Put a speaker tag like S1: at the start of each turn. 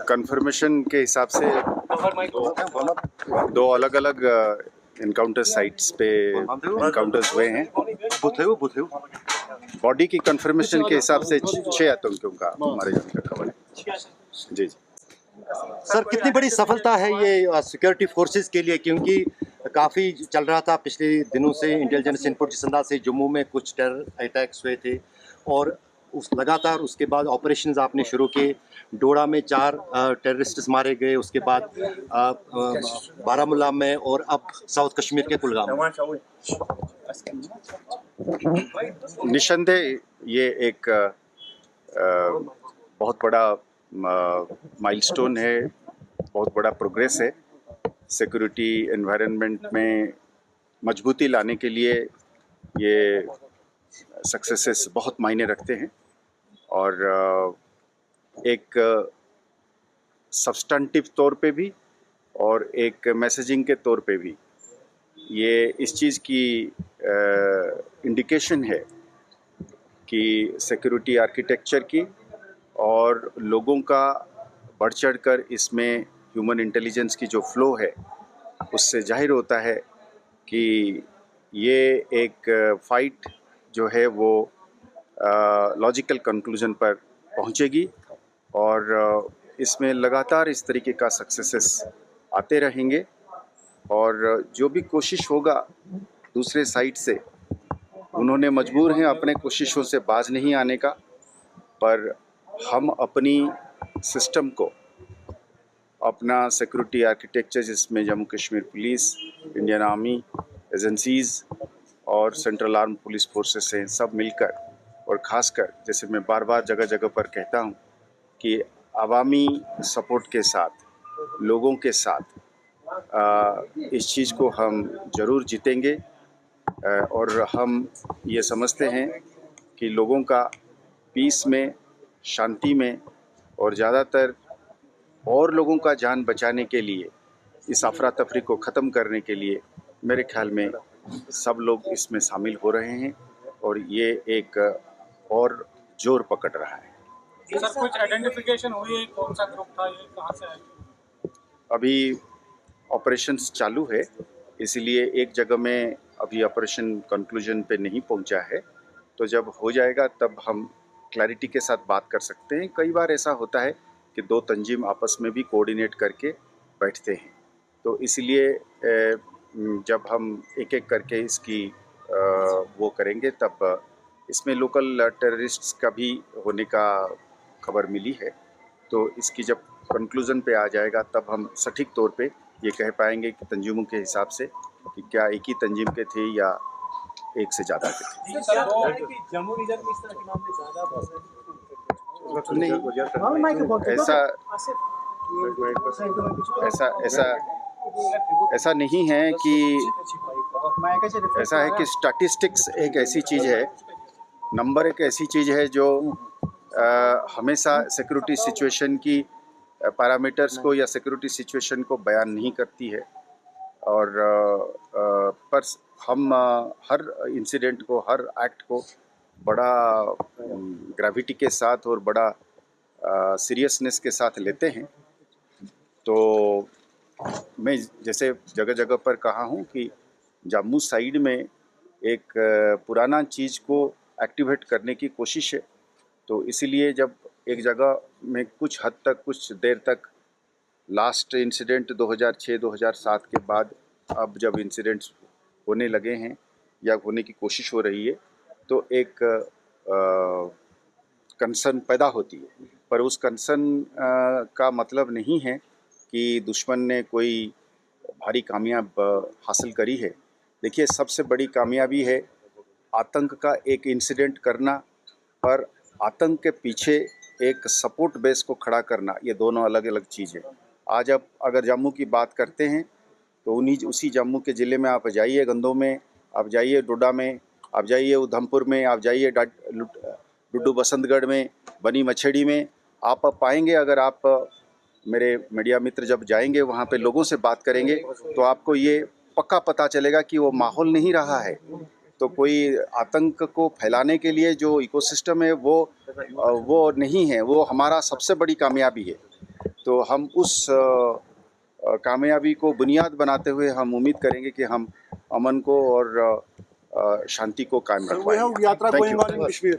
S1: Confirmation के हिसाब से दो अलग अलग इनकाउंटर साइट्स पे इनकाउंटर्स हुए हैं। बॉडी की कंफर्मेशन के हिसाब से 6 आतंकियों का हमारे यहाँ का खबर है। जी।
S2: सर, कितनी बड़ी सफलता है ये सिक्योरिटी फोर्सेस के लिए, क्योंकि काफ़ी चल रहा था पिछले दिनों से इंटेलिजेंस इनपुट जिस अंदाज से जुम्मू में कुछ टेरर अटैक्स हुए थे और लगातार उसके बाद ऑपरेशंस आपने शुरू किए। डोडा में 4 टेररिस्ट्स मारे गए, उसके बाद बारामूला में और अब साउथ कश्मीर के कुलगाम में।
S1: निस्संदेह ये एक बहुत बड़ा माइलस्टोन है, बहुत बड़ा प्रोग्रेस है। सिक्योरिटी एनवायरनमेंट में मजबूती लाने के लिए ये सक्सेसेस बहुत मायने रखते हैं और एक सब्सटेंटिव तौर पे भी और एक मैसेजिंग के तौर पे भी ये इस चीज़ की इंडिकेशन है कि सिक्योरिटी आर्किटेक्चर की और लोगों का बढ़ चढ़ कर इसमें ह्यूमन इंटेलिजेंस की जो फ्लो है उससे जाहिर होता है कि ये एक फाइट जो है वो लॉजिकल कंक्लूजन पर पहुंचेगी और इसमें लगातार इस तरीके का सक्सेसेस आते रहेंगे और जो भी कोशिश होगा दूसरे साइड से, उन्होंने मजबूर हैं अपने कोशिशों से बाज नहीं आने का, पर हम अपनी सिस्टम को, अपना सिक्योरिटी आर्किटेक्चर जिसमें Jammu Kashmir police, Indian army, agencies और सेंट्रल आर्म पुलिस फोर्सेस हैं, सब मिलकर और ख़ासकर जैसे मैं बार बार जगह जगह पर कहता हूँ कि अवामी सपोर्ट के साथ, लोगों के साथ इस चीज़ को हम ज़रूर जीतेंगे और हम ये समझते हैं कि लोगों का पीस में, शांति में और ज़्यादातर और लोगों का जान बचाने के लिए, इस अफरा तफरी को ख़त्म करने के लिए मेरे ख्याल में सब लोग इसमें शामिल हो रहे हैं और ये एक और जोर पकड़ रहा है।
S3: सर, कुछ आइडेंटिफिकेशन हुई है कौन सा ग्रुप था, ये कहाँ से आया?
S1: अभी ऑपरेशंस चालू है, इसलिए एक जगह में अभी ऑपरेशन कंक्लूजन पे नहीं पहुंचा है, तो जब हो जाएगा तब हम क्लैरिटी के साथ बात कर सकते हैं। कई बार ऐसा होता है कि 2 तंजीम आपस में भी कोऑर्डिनेट करके बैठते हैं, तो इसलिए जब हम एक एक करके इसकी वो करेंगे तब इसमें लोकल टेररिस्ट्स का भी होने का खबर मिली है, तो इसकी जब कंक्लूजन पे आ जाएगा तब हम सटीक तौर पे ये कह पाएंगे कि तंजीमों के हिसाब से कि क्या एक ही तंजीम के थे या एक से ज़्यादा के थे।
S3: जम्मू रीजन में इस तरह के मामले
S1: ज़्यादा ऐसा नहीं है कि ऐसा है कि स्टैटिस्टिक्स एक ऐसी चीज़ है, नंबर एक ऐसी चीज़ है जो हमेशा सिक्योरिटी सिचुएशन की पैरामीटर्स को या सिक्योरिटी सिचुएशन को बयान नहीं करती है और पर हम हर इंसिडेंट को, हर एक्ट को बड़ा ग्रेविटी के साथ और बड़ा सीरियसनेस के साथ लेते हैं। तो मैं जैसे जगह जगह पर कहा हूँ कि जम्मू साइड में एक पुराना चीज़ को एक्टिवेट करने की कोशिश है, तो इसीलिए जब एक जगह में कुछ हद तक, कुछ देर तक, लास्ट इंसिडेंट 2006-2007 के बाद अब जब इंसिडेंट्स होने लगे हैं या होने की कोशिश हो रही है, तो एक कंसर्न पैदा होती है, पर उस कंसर्न का मतलब नहीं है कि दुश्मन ने कोई भारी कामयाब हासिल करी है। देखिए, सबसे बड़ी कामयाबी है आतंक का एक इंसिडेंट करना, पर आतंक के पीछे एक सपोर्ट बेस को खड़ा करना, ये दोनों अलग अलग चीज़ है। आज आप अगर जम्मू की बात करते हैं तो उसी जम्मू के ज़िले में आप जाइए, गंदों में आप जाइए, डोडा में आप जाइए, उधमपुर में आप जाइए, डुड्डू बसंतगढ़ में, बनी मछेड़ी में, आप पाएंगे, अगर आप मेरे मीडिया मित्र जब जाएंगे वहाँ पे लोगों से बात करेंगे तो आपको ये पक्का पता चलेगा कि वो माहौल नहीं रहा है। तो कोई आतंक को फैलाने के लिए जो इकोसिस्टम है वो नहीं है, वो हमारा सबसे बड़ी कामयाबी है। तो हम उस कामयाबी को बुनियाद बनाते हुए हम उम्मीद करेंगे कि हम अमन को और शांति को कायम रख पाएंगे।
S4: यात्रा
S1: Thank you.
S4: Going on in Kashmir.